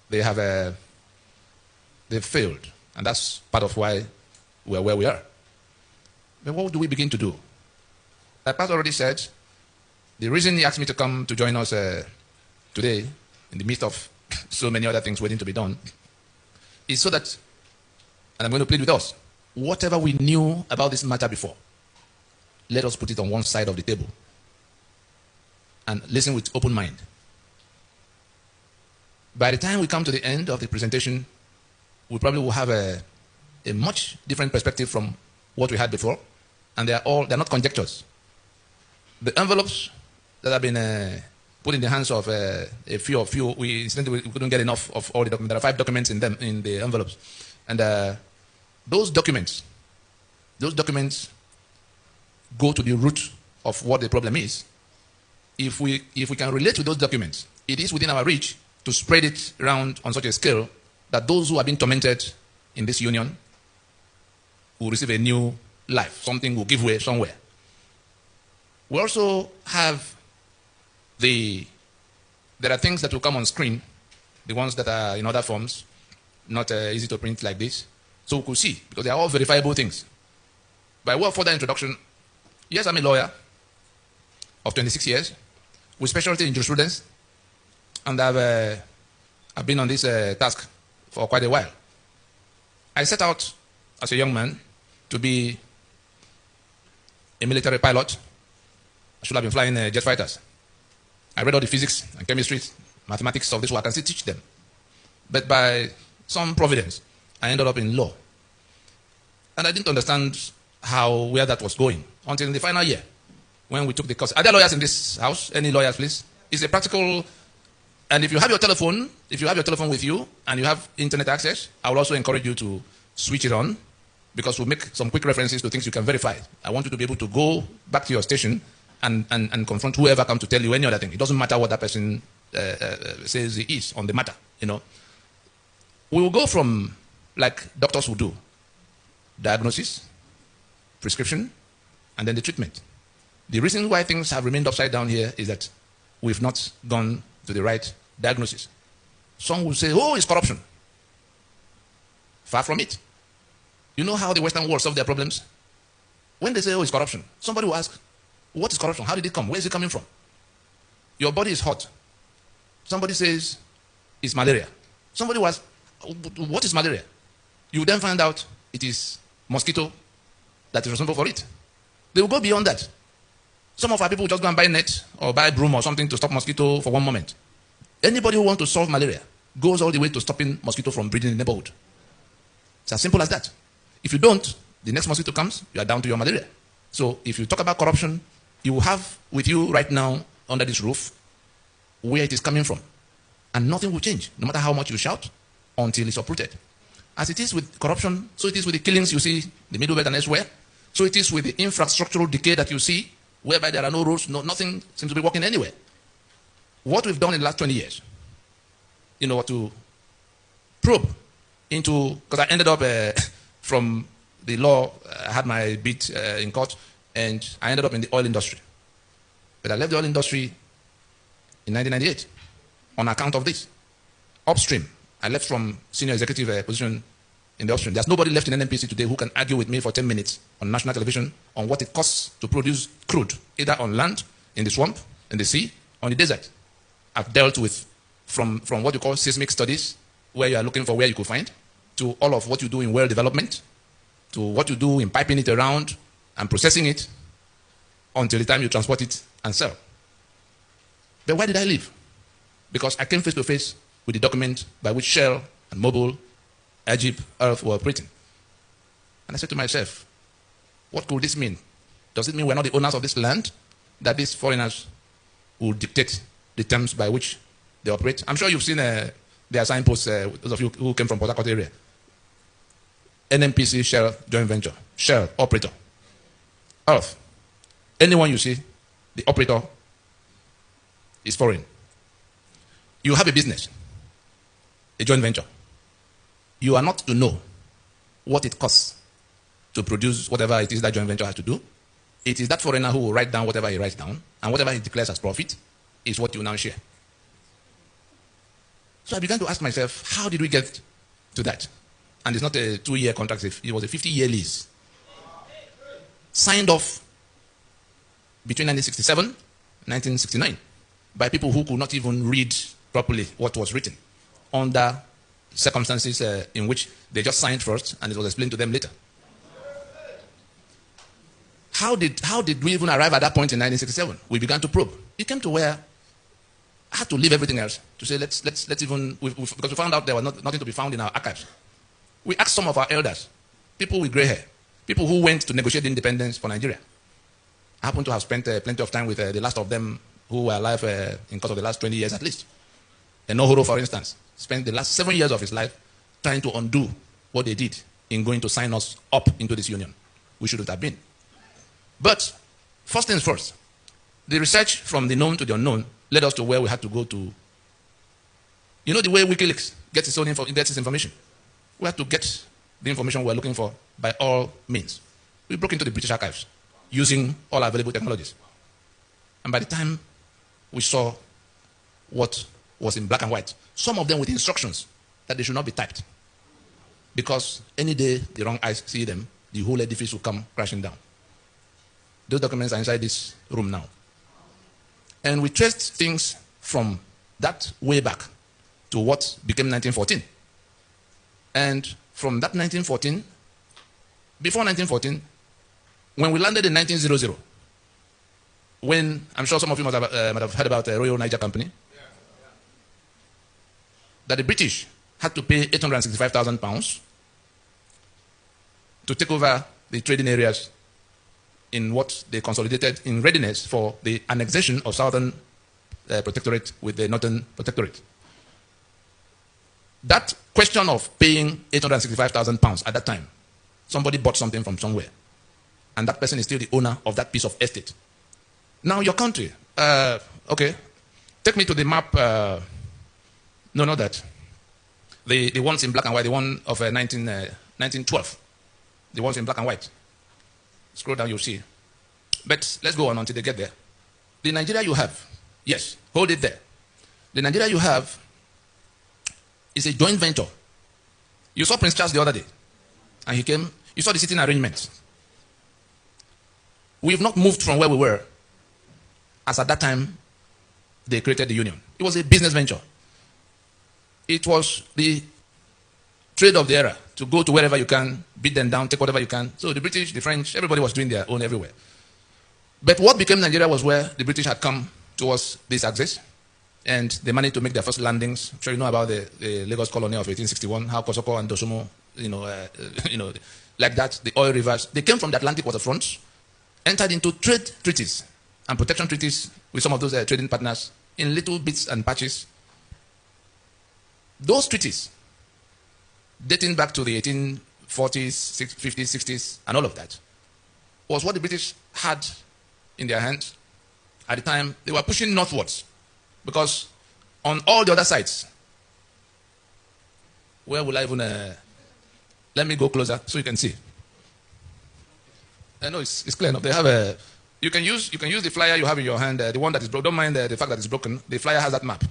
they have they've failed, and that's part of why we're where we are. Then what do we begin to do? Like Pastor already said, the reason he asked me to come to join us today, in the midst of so many other things waiting to be done, is so that, and I'm going to plead with us, whatever we knew about this matter before, let us put it on one side of the table and listen with open mind. By the time we come to the end of the presentation, we probably will have a much different perspective from what we had before, and they're not conjectures. The envelopes that have been put in the hands of a few of you, we couldn't get enough of all the documents. There are 5 documents in them, in the envelopes. And those documents go to the root of what the problem is. If we can relate to those documents, it is within our reach to spread it around on such a scale that those who have been tormented in this union will receive a new life. Something will give way somewhere. We also have there are things that will come on screen, the ones that are in other forms, not easy to print like this. So we could see, because they are all verifiable things. By way of further introduction, yes, I'm a lawyer of 26 years with specialty in jurisprudence, and I've been on this task for quite a while. I set out as a young man to be a military pilot. I should have been flying jet fighters. I read all the physics and chemistry, mathematics of this work, and still teach them. But by some providence, I ended up in law. And I didn't understand where that was going until in the final year, when we took the course. Are there lawyers in this house? Any lawyers, please? It's a practical, and if you have your telephone with you and you have internet access, I will also encourage you to switch it on, because we'll make some quick references to things you can verify. I want you to be able to go back to your station and confront whoever comes to tell you any other thing. It doesn't matter what that person says he is on the matter, We will go from, like doctors will do, diagnosis, prescription, and then the treatment. The reason why things have remained upside down here is that we've not gone to the right diagnosis. Some will say, oh, it's corruption. Far from it. You know how the Western world solve their problems? When they say, oh, it's corruption, somebody will ask, what is corruption? How did it come? Where is it coming from? Your body is hot. Somebody says, it's malaria. Somebody will ask, what is malaria? You then find out it is mosquito that is responsible for it. They will go beyond that. Some of our people will just go and buy net or buy broom or something to stop mosquito for one moment. Anybody who wants to solve malaria goes all the way to stopping mosquito from breeding in the neighborhood. It's as simple as that. If you don't, the next mosquito comes, you are down to your malaria. So if you talk about corruption, you will have with you right now under this roof where it is coming from. And nothing will change, no matter how much you shout, until it's uprooted. As it is with corruption, so it is with the killings you see, the Middle Belt and elsewhere. So it is with the infrastructural decay that you see, whereby there are no roads, nothing seems to be working anywhere. What we've done in the last 20 years, to probe into, because I ended up from the law, I had my bit in court, and I ended up in the oil industry. But I left the oil industry in 1998 on account of this. Upstream, I left from senior executive position in the upstream. There's nobody left in NNPC today who can argue with me for 10 minutes on national television on what it costs to produce crude, either on land, in the swamp, in the sea, on the desert. I've dealt with from what you call seismic studies, where you are looking for where you could find, to all of what you do in well development, to what you do in piping it around and processing it until the time you transport it and sell. But why did I leave? Because I came face to face with the document by which Shell and Mobil, Egypt, Earth were operating. And I said to myself, what could this mean? Does it mean we're not the owners of this land? That these foreigners will dictate the terms by which they operate? I'm sure you've seen their signposts, those of you who came from Port Harcourt area. NNPC, Shell, joint venture. Shell, operator. Earth. Anyone you see, the operator is foreign. You have a business, a joint venture. You are not to know what it costs to produce whatever it is that joint venture has to do. It is that foreigner who will write down whatever he writes down, and whatever he declares as profit is what you now share. So I began to ask myself, how did we get to that? And it's not a 2-year contract, it was a 50-year lease. Signed off between 1967 and 1969 by people who could not even read properly what was written, under circumstances in which they just signed first and it was explained to them later. How did we even arrive at that point in 1967? We began to probe. It came to where I had to leave everything else to say, let's even, because we found out there was nothing to be found in our archives. We asked some of our elders, people with gray hair, people who went to negotiate independence for Nigeria. I happen to have spent plenty of time with the last of them who were alive in course of the last 20 years at least. Enohoro, for instance, spent the last 7 years of his life trying to undo what they did in going to sign us up into this union. We shouldn't have been. But first things first, the research from the known to the unknown led us to where we had to go to. You know the way WikiLeaks gets its information? We had to get the information we were looking for by all means. We broke into the British archives using all available technologies. And by the time we saw what was in black and white, some of them with instructions that they should not be typed, because any day the wrong eyes see them, the whole edifice will come crashing down. Those documents are inside this room now. And we traced things from that way back to what became 1914. And from that 1914, before 1914, when we landed in 1900, when I'm sure some of you might have heard about the Royal Niger Company, that the British had to pay £865,000 to take over the trading areas in what they consolidated in readiness for the annexation of Southern Protectorate with the Northern Protectorate. That question of paying £865,000 at that time, somebody bought something from somewhere, and that person is still the owner of that piece of estate. Now your country, okay, take me to the map, no, not that. The ones in black and white, the one of 1912, the ones in black and white. Scroll down, you'll see. But let's go on until they get there. The Nigeria you have, yes, hold it there. The Nigeria you have is a joint venture. You saw Prince Charles the other day, and he came. You saw the sitting arrangement. We've not moved from where we were, as at that time they created the union. It was a business venture. It was the trade of the era, to go to wherever you can, beat them down, take whatever you can. So the British, the French, everybody was doing their own everywhere. But what became Nigeria was where the British had come towards this axis, and they managed to make their first landings. I'm sure you know about the Lagos colony of 1861, how Kosoko and Dosumo, like that, the oil rivers. They came from the Atlantic waterfront, entered into trade treaties and protection treaties with some of those trading partners in little bits and patches. Those treaties, dating back to the 1840s, 50s, 60s, and all of that, was what the British had in their hands at the time. They were pushing northwards, because on all the other sides, where will I even, let me go closer so you can see. I know it's clear enough. They have a, you can use the flyer you have in your hand, the one that is broken. Don't mind the fact that it's broken. The flyer has that map.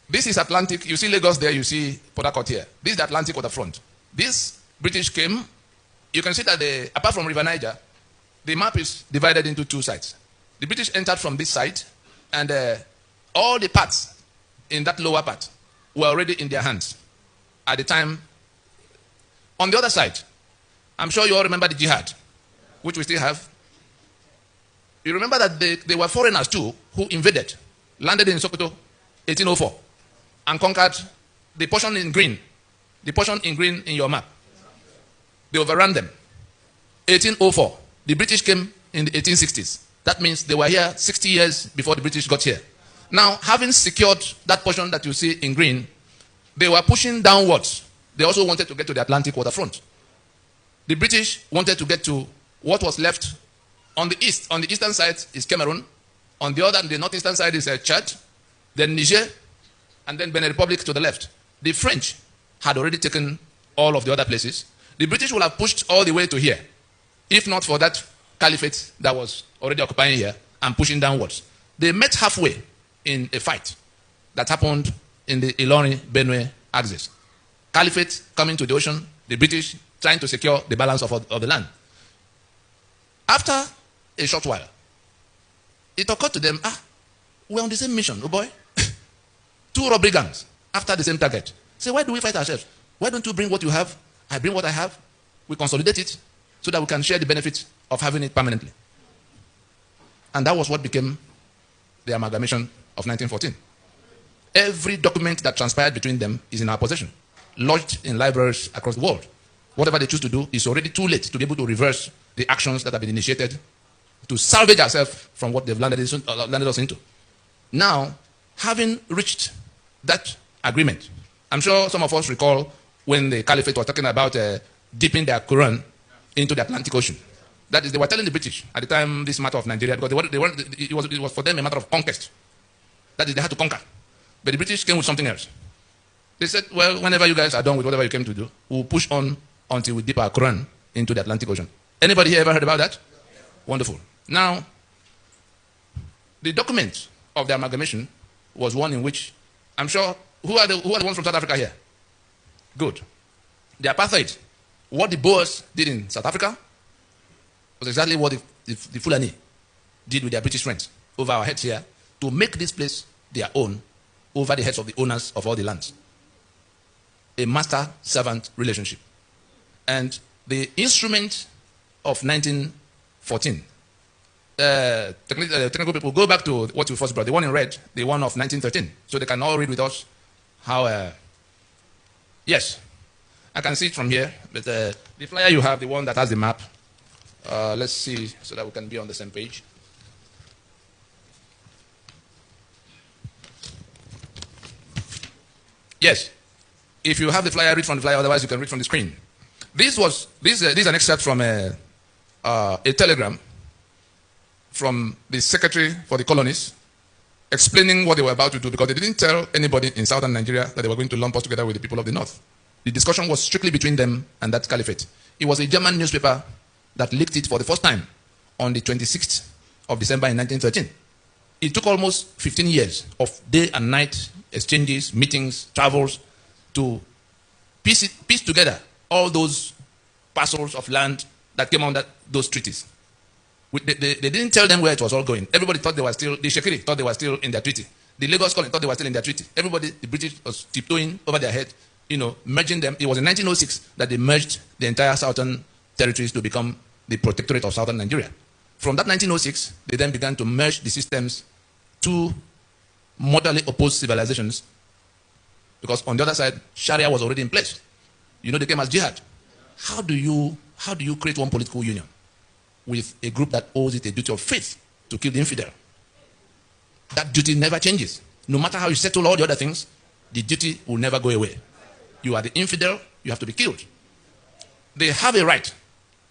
This is Atlantic. You see Lagos there, you see Port Harcourt here. This is the Atlantic waterfront. This British came. You can see that apart from River Niger, the map is divided into two sides. The British entered from this side, and all the parts in that lower part were already in their hands at the time. On the other side, I'm sure you all remember the jihad, which we still have. You remember that they were foreigners too who invaded, landed in Sokoto, 1804. And conquered the portion in green in your map. They overran them. 1804. The British came in the 1860s. That means they were here 60 years before the British got here. Now, having secured that portion that you see in green, they were pushing downwards. They also wanted to get to the Atlantic waterfront. The British wanted to get to what was left on the east. On the eastern side is Cameroon. On the northeastern side is Chad, then Niger, and then Benin Republic to the left. The French had already taken all of the other places. The British would have pushed all the way to here, if not for that caliphate that was already occupying here and pushing downwards. They met halfway in a fight that happened in the Ilori-Benue axis. Caliphate coming to the ocean, the British trying to secure the balance of the land. After a short while, it occurred to them, we're on the same mission, oh boy. Two robbery gangs after the same target. Say, why do we fight ourselves? Why don't you bring what you have? I bring what I have. We consolidate it so that we can share the benefits of having it permanently. And that was what became the amalgamation of 1914. Every document that transpired between them is in our possession, lodged in libraries across the world. Whatever they choose to do is already too late to be able to reverse the actions that have been initiated to salvage ourselves from what they've landed us into. Now, having reached that agreement, I'm sure some of us recall when the Caliphate was talking about dipping their Quran into the Atlantic Ocean. That is, they were telling the British at the time this matter of Nigeria, because it was for them a matter of conquest. That is, they had to conquer. But the British came with something else. They said, well, whenever you guys are done with whatever you came to do, we'll push on until we dip our Quran into the Atlantic Ocean. Anybody here ever heard about that? Wonderful. Now, the document of the amalgamation was one in which, I'm sure, who are the ones from South Africa here? Good. The apartheid, what the Boers did in South Africa was exactly what the Fulani did with their British friends over our heads here to make this place their own over the heads of the owners of all the lands. A master-servant relationship. And the instrument of 1914, technical people, go back to what you first brought, the one in red, the one of 1913, so they can all read with us how, yes, I can see it from here, but the flyer you have, the one that has the map, let's see so that we can be on the same page. Yes, if you have the flyer, read from the flyer, otherwise you can read from the screen. This is an excerpt from a telegram from the Secretary for the Colonies explaining what they were about to do, because they didn't tell anybody in southern Nigeria that they were going to lump us together with the people of the north. The discussion was strictly between them and that caliphate. It was a German newspaper that leaked it for the first time on the 26th of December in 1913. It took almost 15 years of day and night exchanges, meetings, travels to piece together all those parcels of land that came under those treaties. They didn't tell them where it was all going. Everybody thought they were still, the Shekiri thought they were still in their treaty. The Lagos colony thought they were still in their treaty. Everybody, the British was tiptoeing over their head, merging them. It was in 1906 that they merged the entire southern territories to become the protectorate of southern Nigeria. From that 1906, they then began to merge the systems to mortally opposed civilizations, because on the other side, Sharia was already in place. They came as jihad. How do you create one political union with a group that owes it a duty of faith to kill the infidel? That duty never changes. No matter how you settle all the other things, the duty will never go away. You are the infidel, you have to be killed. They have a right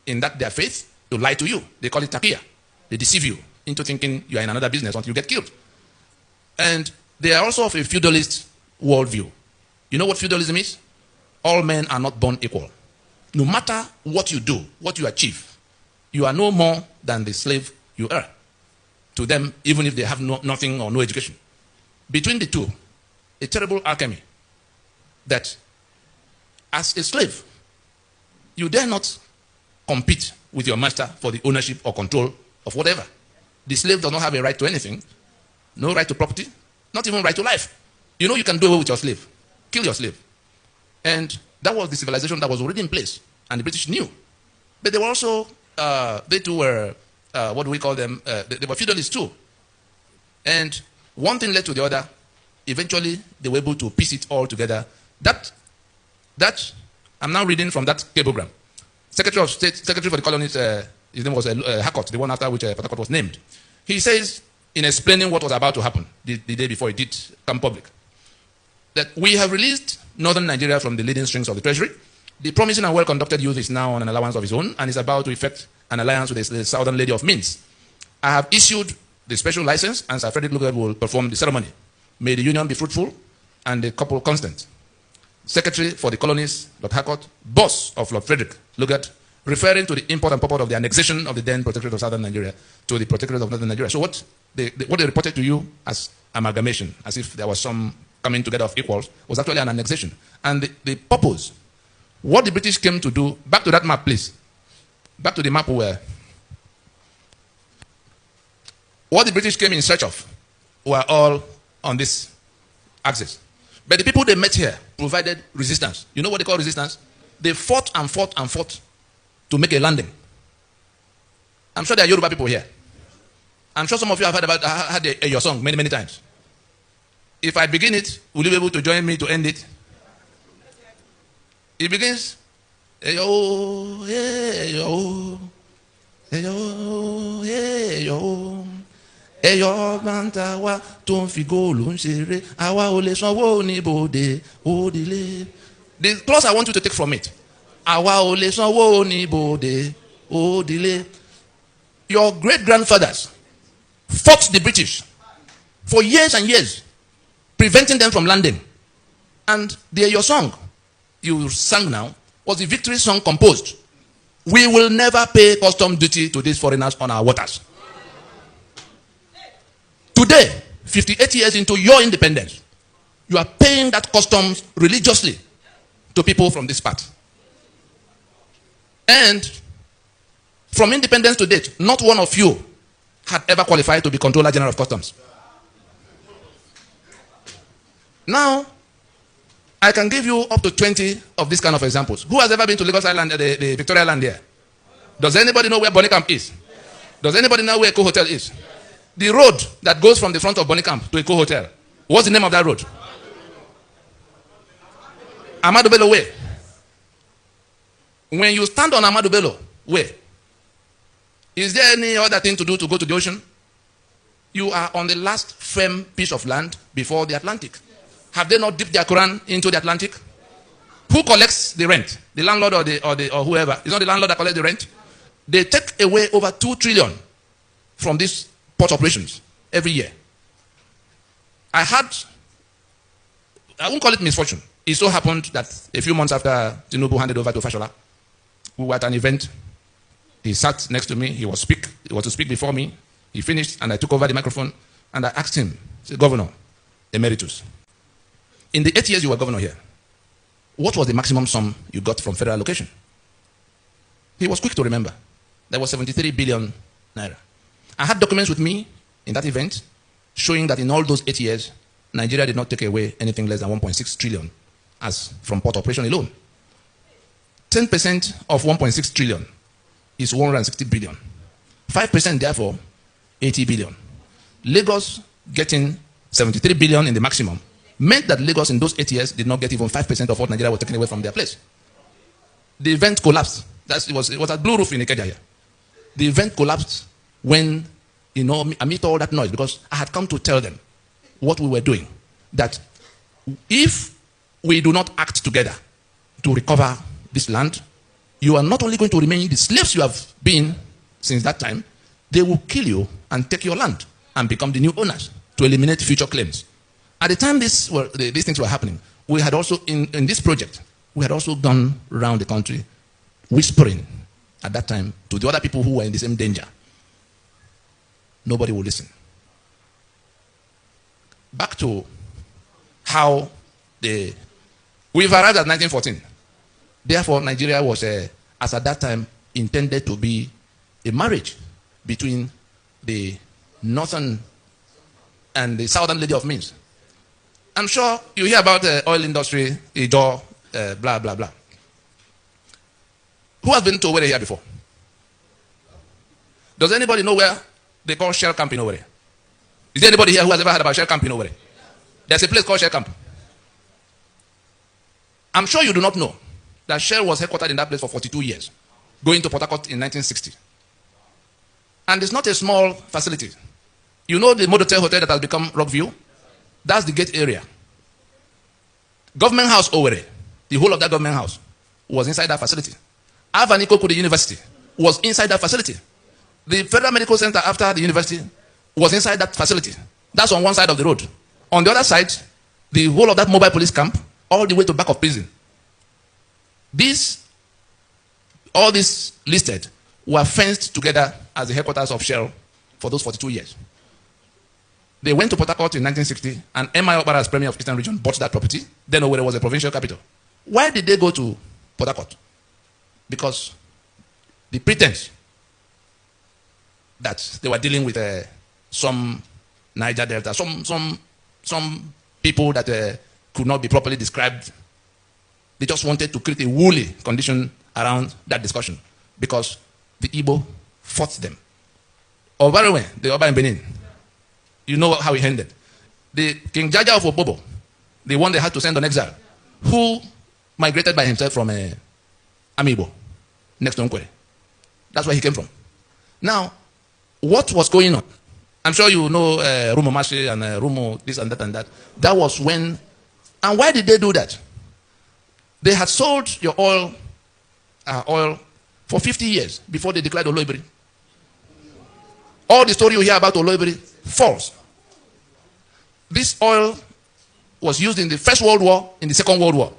in that their faith to lie to you. They call it taqiyya. They deceive you into thinking you are in another business until you get killed. And they are also of a feudalist worldview. You know what feudalism is? All men are not born equal. No matter what you do, what you achieve, you are no more than the slave you are to them, even if they have nothing or no education. Between the two, a terrible alchemy that as a slave, you dare not compete with your master for the ownership or control of whatever. The slave does not have a right to anything, no right to property, not even right to life. You can do away with your slave, kill your slave. And that was the civilization that was already in place, and the British knew. But they were also, they too were, what do we call them? They were feudalists too. And one thing led to the other. Eventually, they were able to piece it all together. That I'm now reading from that cablegram. Secretary of State, Secretary for the Colonies, his name was Harcourt, the one after which Port Harcourt was named. He says, in explaining what was about to happen the day before it did come public, that we have released northern Nigeria from the leading strings of the treasury. The promising and well-conducted youth is now on an allowance of his own and is about to effect an alliance with the Southern Lady of Means. I have issued the special license, and Sir Frederick Lugard will perform the ceremony. May the union be fruitful and the couple constant. Secretary for the Colonies, Lord Harcourt, boss of Lord Frederick Lugard, referring to the import and purport of the annexation of the then Protectorate of Southern Nigeria to the Protectorate of Northern Nigeria. So what they reported to you as amalgamation, as if there was some coming together of equals, was actually an annexation. And the purpose, what the British came to do, back to that map, please. Back to the map where what the British came in search of were all on this axis. But the people they met here provided resistance. You know what they call resistance? They fought and fought and fought to make a landing. I'm sure there are Yoruba people here. I'm sure some of you have heard your song many, many times. If I begin it, will you be able to join me to end it? It begins, Eyo, Eyo, Eyo, Eyo, Eyo, Bantawa, Ton Figo, Lunsere, Awa Ole Sanwo ni Bode, Odile. The clause I want you to take from it. Awa Ole Sanwo ni Bode, Odile. Your great-grandfathers fought the British for years and years, preventing them from landing. And your song you sang now was the victory song composed. We will never pay custom duty to these foreigners on our waters. Today, 58 years into your independence, you are paying that customs religiously to people from this part. And from independence to date, not one of you had ever qualified to be Controller General of Customs. Now, I can give you up to 20 of these kind of examples. Who has ever been to Lagos Island, the Victoria Land here? Does anybody know where Bonny Camp is? Does anybody know where Eco Hotel is? The road that goes from the front of Bonny Camp to Eco Hotel, what's the name of that road? Ahmadu Bello Way. When you stand on Ahmadu Bello Way, is there any other thing to do to go to the ocean? You are on the last firm piece of land before the Atlantic. Have they not dipped their Quran into the Atlantic? Who collects the rent? The landlord or whoever? It's not the landlord that collects the rent. They take away over 2 trillion from these port operations every year. I won't call it misfortune. It so happened that a few months after Tinubu handed over to Fashola, we were at an event. He sat next to me. He was to speak before me. He finished, and I took over the microphone, and I asked him, I said, Governor Emeritus, in the 8 years you were governor here, what was the maximum sum you got from federal allocation? He was quick to remember. There was 73 billion naira. I had documents with me in that event showing that in all those 8 years, Nigeria did not take away anything less than 1.6 trillion as from port operation alone. 10% of 1.6 trillion is 160 billion. 5% therefore, 80 billion. Lagos getting 73 billion in the maximum meant that Lagos in those 8 years did not get even 5% of what Nigeria was taking away from their place. The event collapsed. It was a blue roof in Ikeja here. The event collapsed when, amid all that noise, because I had come to tell them what we were doing, that if we do not act together to recover this land, you are not only going to remain the slaves you have been since that time, they will kill you and take your land and become the new owners to eliminate future claims. At the time these things were happening, we had also, in this project, we had also gone around the country whispering at that time to the other people who were in the same danger. Nobody would listen. Back to how we've arrived at 1914. Therefore, Nigeria was, as at that time, intended to be a marriage between the northern and the southern lady of means. I'm sure you hear about the oil industry, Igbo, blah, blah, blah. Who has been to Owerri here before? Does anybody know where they call Shell Camp in Owerri? Is there anybody here who has ever heard about Shell Camp in Owerri? There's a place called Shell Camp. I'm sure you do not know that Shell was headquartered in that place for 42 years, going to Port Harcourt in 1960. And it's not a small facility. You know the Modotel Hotel that has become Rockview? That's the gate area. Government House Owerri, the whole of that government house, was inside that facility. Avaniko Kudi University was inside that facility. The Federal Medical Center after the university was inside that facility. That's on one side of the road. On the other side, the whole of that mobile police camp, all the way to back of prison. All these listed were fenced together as the headquarters of Shell for those 42 years. They went to Port Harcourt in 1960, and M.I. Okpara, as Premier of Eastern Region, bought that property. Then Owerri was a provincial capital. Why did they go to Port Harcourt? Because the pretense that they were dealing with some Niger Delta, some people that could not be properly described. They just wanted to create a woolly condition around that discussion because the Igbo fought them. Or by the way, the Oba in Benin, you know how it ended. The King Jaja of Opobo, the one they had to send on exile, who migrated by himself from Amibo, next to Nkwere. That's where he came from. Now, what was going on? I'm sure you know Rumo Mashi and Rumo this and that and that. That was when, and why did they do that? They had sold your oil for 50 years before they declared Oloibiri. All the story you hear about Oloibiri, false. This oil was used in the First World War, in the Second World War.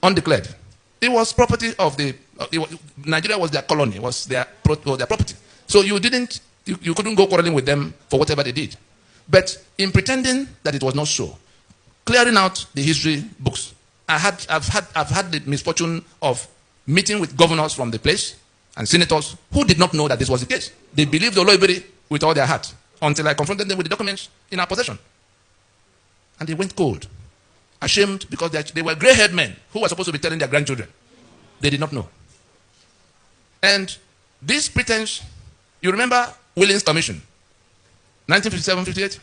Undeclared. It was property of Nigeria was their colony, was their property. So you couldn't go quarreling with them for whatever they did. But in pretending that it was not so, clearing out the history books, I've had the misfortune of meeting with governors from the place and senators who did not know that this was the case. They believed Oloibiri with all their heart until I confronted them with the documents in our possession. And they went cold, ashamed because they were gray-haired men who were supposed to be telling their grandchildren. They did not know. And this pretense, you remember Willings Commission, 1957-58?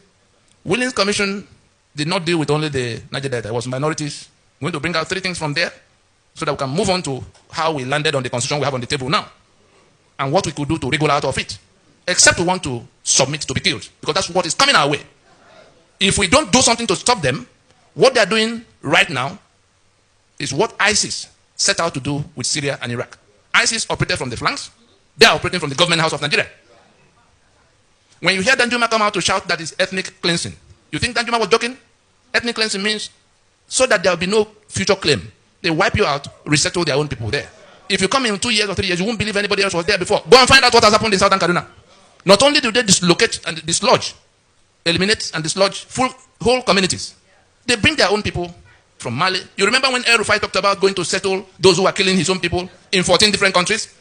Willings Commission did not deal with only the Niger Delta. It was minorities. We're going to bring out 3 things from there so that we can move on to how we landed on the constitution we have on the table now and what we could do to wriggle out of it. Except we want to submit to be killed, because that's what is coming our way. If we don't do something to stop them, what they're doing right now is what ISIS set out to do with Syria and Iraq. ISIS operated from the flanks. They are operating from the government house of Nigeria. When you hear Danjuma come out to shout that it's ethnic cleansing, you think Danjuma was joking? Ethnic cleansing means so that there will be no future claim. They wipe you out, resettle their own people there. If you come in 2 years or 3 years, you won't believe anybody else was there before. Go and find out what has happened in Southern Kaduna. Not only do they dislocate and dislodge, eliminate and dislodge whole communities, they bring their own people from Mali. You remember when El Rufai talked about going to settle those who are killing his own people in 14 different countries?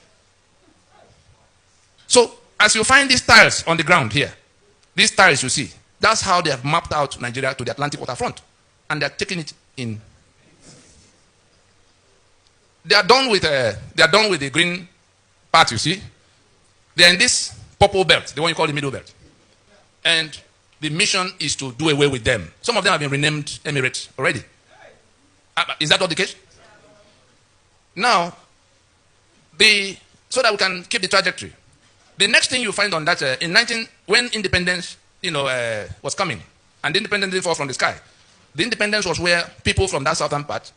So, as you find these tiles on the ground here, these tiles you see, that's how they have mapped out Nigeria to the Atlantic waterfront. And they're taking it in. They are done with the green part, you see. They're in this purple belt, the one you call the middle belt. And the mission is to do away with them. Some of them have been renamed Emirates already. Is that not the case? Now, so that we can keep the trajectory. The next thing you find on that, when independence, was coming, and the independence didn't fall from the sky. The independence was where people from that southern part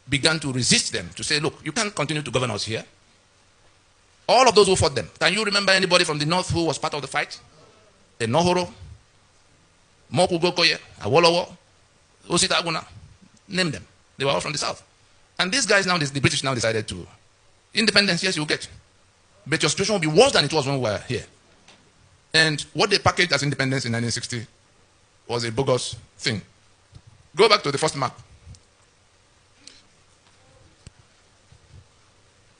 began to resist them, to say, look, you can't continue to govern us here. All of those who fought them. Can you remember anybody from the north who was part of the fight? The Nohoro, Moku Gokoye, Awolowo, Osita Aguna, name them. They were all from the south. And these guys now, the British now decided to, independence, yes, you get. But your situation will be worse than it was when we were here. And what they packaged as independence in 1960 was a bogus thing. Go back to the first map.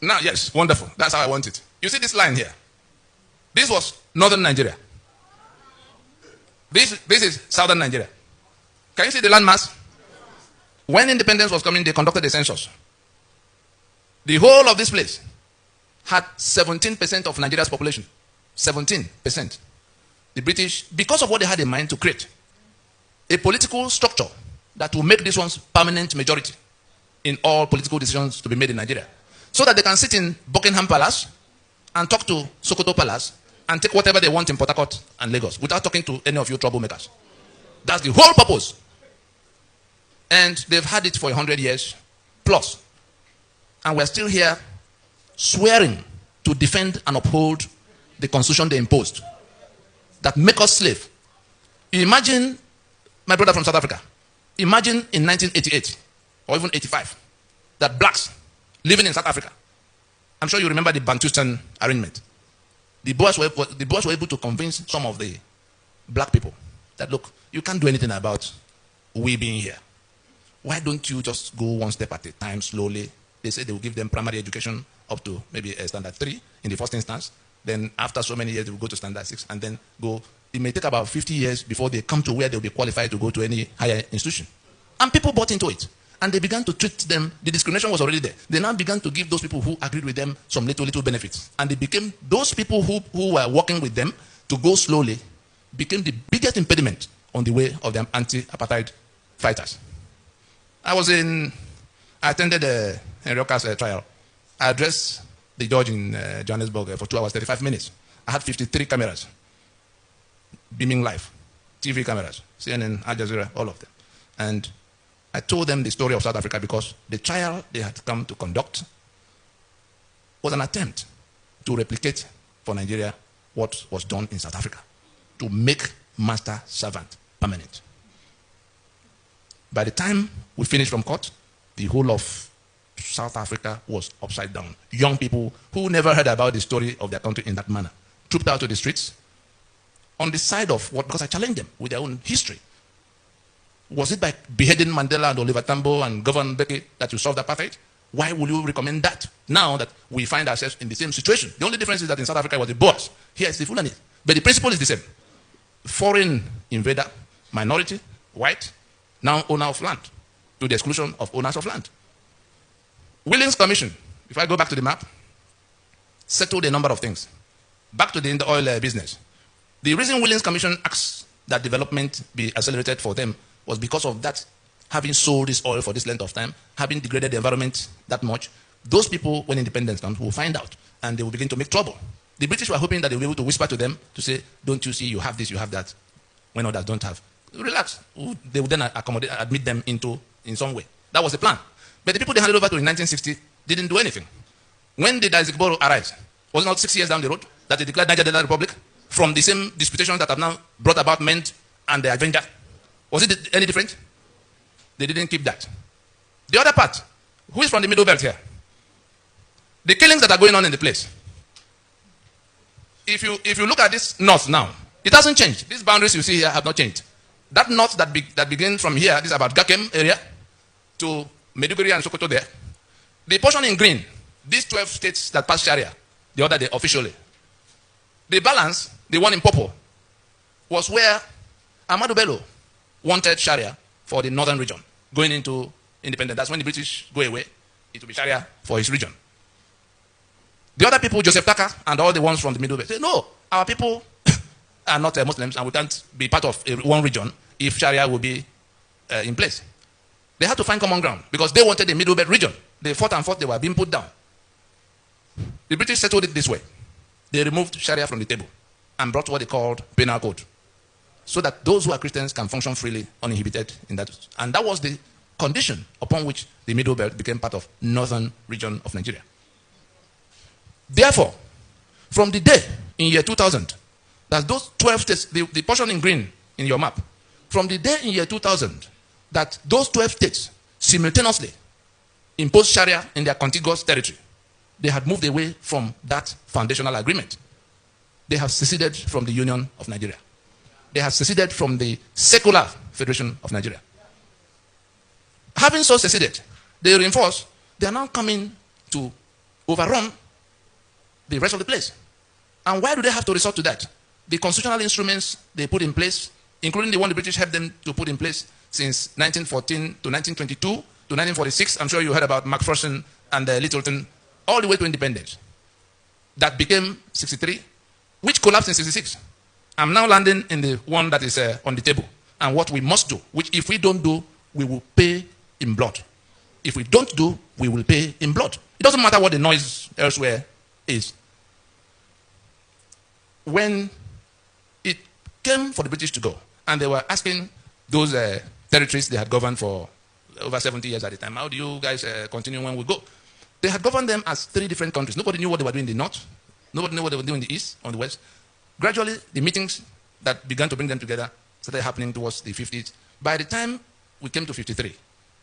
Now, yes, wonderful. That's how I want it. You see this line here? This was northern Nigeria. This is southern Nigeria. Can you see the landmass? When independence was coming, they conducted a census. The whole of this place had 17% of Nigeria's population. 17%. The British, because of what they had in mind to create a political structure that will make this one's permanent majority in all political decisions to be made in Nigeria, so that they can sit in Buckingham Palace and talk to Sokoto Palace and take whatever they want in Port Harcourt and Lagos without talking to any of you troublemakers. That's the whole purpose. And they've had it for 100 years plus. And we're still here swearing to defend and uphold the constitution they imposed that make us slave. Imagine, my brother from South Africa, imagine in 1988 or even 85 that blacks living in South Africa, I'm sure you remember the Bantustan arrangement. The boys were able to convince some of the black people that, look, you can't do anything about we being here. Why don't you just go one step at a time, slowly? They say they will give them primary education up to maybe a standard 3 in the first instance. Then after so many years, they will go to standard 6 and then go. It may take about 50 years before they come to where they'll be qualified to go to any higher institution. And people bought into it. And they began to treat them. The discrimination was already there. They now began to give those people who agreed with them some little benefits. And they became, those people who were working with them to go slowly, became the biggest impediment on the way of the anti-apartheid fighters. I attended Henry Oka's trial. I addressed the judge in Johannesburg for 2 hours, 35 minutes. I had 53 cameras, beaming live, TV cameras, CNN, Al Jazeera, all of them. And I told them the story of South Africa because the trial they had come to conduct was an attempt to replicate for Nigeria what was done in South Africa, to make master-servant permanent. By the time we finished from court, the whole of South Africa was upside down. Young people who never heard about the story of their country in that manner trooped out to the streets on the side of what, because I challenged them with their own history. Was it by beheading Mandela and Oliver Tambo and Governor Mbeki that you solved apartheid? Why would you recommend that now that we find ourselves in the same situation? The only difference is that in South Africa it was the Boers. Here it's the Fulani. But the principle is the same. Foreign invader, minority, white, now owner of land, to the exclusion of owners of land. Willings Commission, if I go back to the map, settled a number of things. Back to the oil business. The reason Willings Commission asks that development be accelerated for them was because of that, having sold this oil for this length of time, having degraded the environment that much. Those people, when independence comes, will find out, and they will begin to make trouble. The British were hoping that they will be able to whisper to them to say, don't you see, you have this, you have that, when others don't have. Relax. They would then admit them in some way. That was the plan. But the people they handed over to in 1960 didn't do anything. When did Isaac Boro arise? Was it not 6 years down the road that they declared Niger Delta Republic from the same disputations that have now brought about Ment and the Avenger? Was it any different? They didn't keep that. The other part, who is from the Middle Belt here? The killings that are going on in the place. If you look at this north now, it hasn't changed. These boundaries you see here have not changed. That north that begins from here, this is about Gakem area, to Meduguri and Sokoto there. The portion in green, these 12 states that passed Sharia, the other day officially. The balance, the one in purple, was where Ahmadu Bello wanted Sharia for the northern region, going into independence. That's when the British go away. It will be Sharia for his region. The other people, Joseph Taka and all the ones from the Middle Belt, say, no, our people are not Muslims and we can't be part of one region if Sharia will be in place. They had to find common ground because they wanted the Middle Belt region. They fought and fought, they were being put down. The British settled it this way. They removed Sharia from the table and brought what they called penal code, so that those who are Christians can function freely, uninhibited in that. And that was the condition upon which the Middle Belt became part of northern region of Nigeria. Therefore, from the day in year 2000, that those 12 states, the portion in green in your map, from the day in year 2000 that those 12 states simultaneously imposed Sharia in their contiguous territory, they had moved away from that foundational agreement. They have seceded from the Union of Nigeria. They have seceded from the secular Federation of Nigeria. Having so seceded, they reinforce, they are now coming to overrun the rest of the place. And why do they have to resort to that? The constitutional instruments they put in place, including the one the British helped them to put in place since 1914 to 1922 to 1946. I'm sure you heard about Macpherson and Littleton, all the way to independence. That became 63, which collapsed in 66. I'm now landing in the one that is on the table. And what we must do, which if we don't do, we will pay in blood. If we don't do, we will pay in blood. It doesn't matter what the noise elsewhere is. When it came for the British to go, and they were asking those territories they had governed for over 70 years at the time, how do you guys continue when we go? They had governed them as 3 different countries. Nobody knew what they were doing in the north. Nobody knew what they were doing in the east, on the west. Gradually, the meetings that began to bring them together started happening towards the 50s. By the time we came to 53,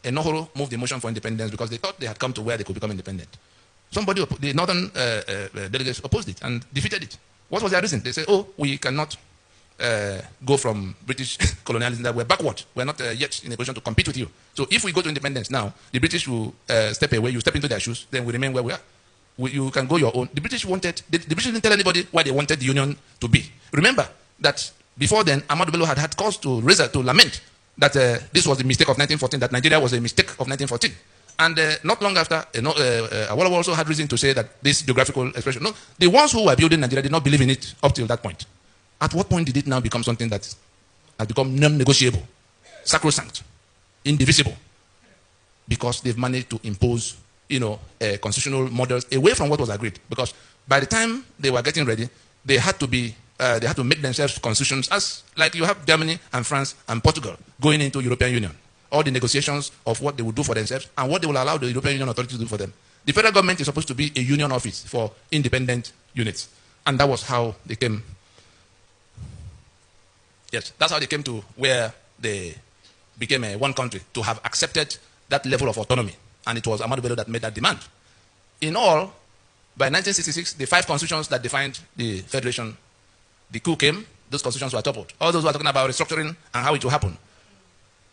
Enohoro moved the motion for independence because they thought they had come to where they could become independent. Somebody, the northern delegates opposed it and defeated it. What was their reason? They said, oh, we cannot go from British colonialism, that we're backward. We're not yet in a position to compete with you. So if we go to independence now, the British will step away, you step into their shoes, then we remain where we are. You can go your own. The British didn't tell anybody why they wanted the union to be. Remember that before then, Ahmadu Bello had cause to lament that this was the mistake of 1914, that Nigeria was a mistake of 1914. And not long after, Awolowo also had reason to say that this geographical expression, no, the ones who were building Nigeria did not believe in it up till that point. At what point did it now become something that has become non-negotiable, sacrosanct, indivisible? Because they've managed to impose, constitutional models away from what was agreed. Because by the time they were getting ready, they had to make themselves constitutions, as like you have Germany and France and Portugal going into European Union. All the negotiations of what they will do for themselves and what they will allow the European Union authority to do for them. The federal government is supposed to be a union office for independent units. And that was how they came. Yes, that's how they came to where they became one country, to have accepted that level of autonomy. And it was Ahmadu Bello that made that demand. In all, by 1966, the 5 constitutions that defined the federation, the coup came, those constitutions were toppled. All those who are talking about restructuring and how it will happen.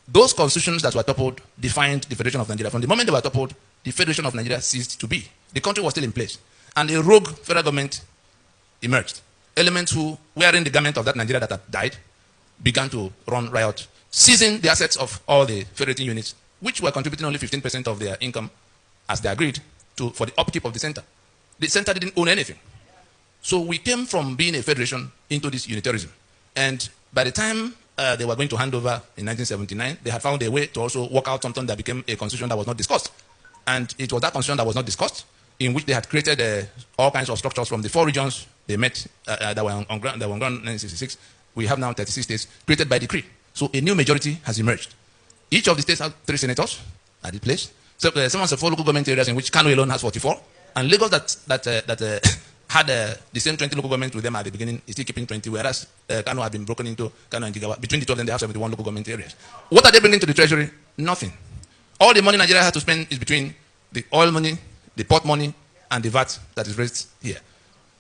Those constitutions that were toppled defined the Federation of Nigeria. From the moment they were toppled, the Federation of Nigeria ceased to be. The country was still in place. And a rogue federal government emerged. Elements who, wearing the garment of that Nigeria that had died, began to run riot, seizing the assets of all the federating units, which were contributing only 15% of their income, as they agreed, for the upkeep of the center. The center didn't own anything. So we came from being a federation into this unitarism. And by the time they were going to hand over in 1979, they had found a way to also work out something that became a constitution that was not discussed. And it was that constitution that was not discussed, in which they had created all kinds of structures from the 4 regions they met that were on ground in 1966. We have now 36 states created by decree. So a new majority has emerged. Each of the states has 3 senators at the place. So some of the 4 local government areas in which Kano alone has 44. And Lagos that had the same 20 local governments with them at the beginning is still keeping 20, whereas Kano had been broken into Kano and Jigawa. Between the 2 of them, they have 71 local government areas. What are they bringing to the treasury? Nothing. All the money Nigeria has to spend is between the oil money, the port money, and the VAT that is raised here.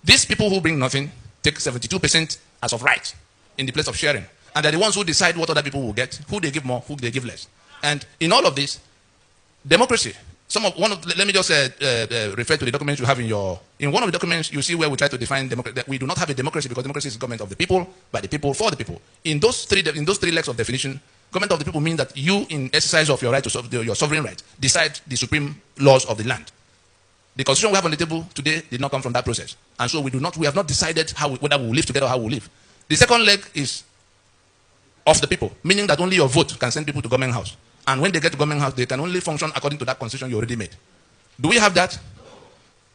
These people who bring nothing take 72% as of right in the place of sharing. And they're the ones who decide what other people will get, who they give more, who they give less. And in all of this, democracy, let me just refer to the documents you have in one of the documents you see where we try to define democracy, that we do not have a democracy because democracy is government of the people, by the people, for the people. In those three legs of definition, government of the people mean that you, in exercise of your right to your sovereign right, decide the supreme laws of the land. The constitution we have on the table today did not come from that process. And so we have not decided whether we will live together or how we will live. The second leg is of the people, meaning that only your vote can send people to government house. And when they get to government house, they can only function according to that constitution you already made. Do we have that?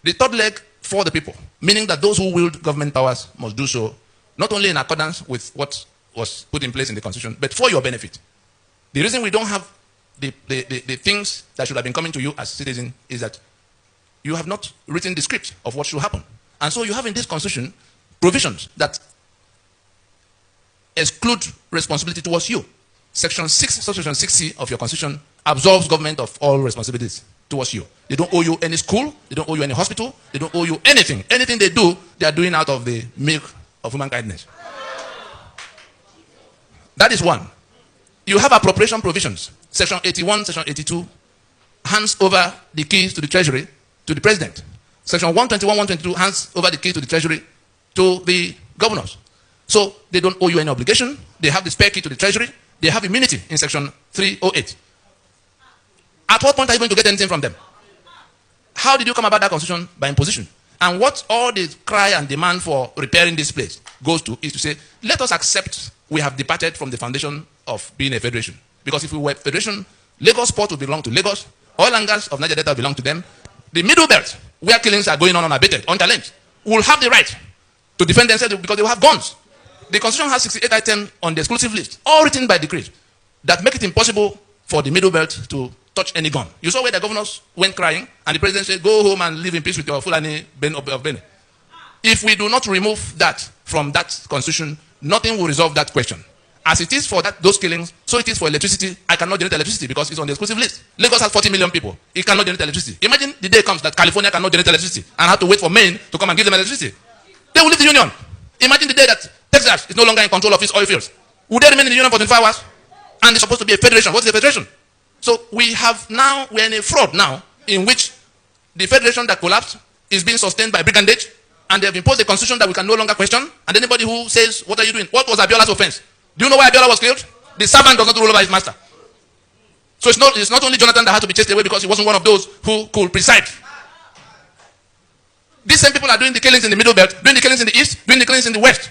The third leg, for the people, meaning that those who wield government powers must do so, not only in accordance with what was put in place in the constitution, but for your benefit. The reason we don't have the things that should have been coming to you as citizens is that you have not written the script of what should happen. And so you have in this constitution provisions that exclude responsibility towards you. Section 6C of your constitution absolves government of all responsibilities towards you. They don't owe you any school, they don't owe you any hospital, they don't owe you anything. Anything they do, they are doing out of the milk of human kindness. That is one. You have appropriation provisions. Section 81, Section 82 hands over the keys to the treasury to the president. Section 121, 122 hands over the keys to the treasury to the governors. So they don't owe you any obligation. They have the spare key to the treasury. They have immunity in Section 308. At what point are you going to get anything from them? How did you come about that constitution? By imposition. And what all the cry and demand for repairing this place goes to is to say, let us accept we have departed from the foundation of being a federation. Because if we were a federation, Lagos port would belong to Lagos, oil and gas of Niger Delta belong to them. The middle belt, where killings are going on unabated, unchallenged, will have the right to defend themselves because they will have guns. The constitution has 68 items on the exclusive list, all written by decree, that make it impossible for the middle belt to touch any gun. You saw where the governors went crying, and the president said, go home and live in peace with your Fulani of Benin. If we do not remove that from that constitution, nothing will resolve that question. As it is for those killings, so it is for electricity. I cannot generate electricity because it's on the exclusive list. Lagos has 40 million people. It cannot generate electricity. Imagine the day comes that California cannot generate electricity and have to wait for Maine to come and give them electricity. They will leave the union. Imagine the day that Texas is no longer in control of its oil fields. Would they remain in the union for 24 hours? And it's supposed to be a federation. What's a federation? So we're in a fraud now in which the federation that collapsed is being sustained by brigandage, and they have imposed a constitution that we can no longer question. And anybody who says, what are you doing? What was Abiola's offense? Do you know why Abiola was killed? The servant does not rule over his master. So it's not only Jonathan that had to be chased away because he wasn't one of those who could preside. These same people are doing the killings in the Middle Belt, doing the killings in the East, doing the killings in the West.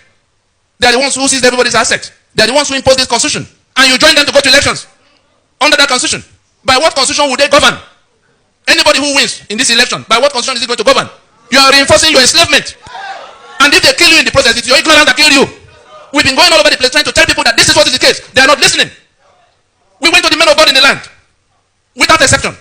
They are the ones who seized everybody's assets. They are the ones who imposed this constitution. And you join them to go to elections under that constitution. By what constitution would they govern? Anybody who wins in this election, by what constitution is it going to govern? You are reinforcing your enslavement. And if they kill you in the process, it's your ignorance that killed you. We've been going all over the place trying to tell people that this is what is the case. They are not listening. We went to the men of God in the land, without exception.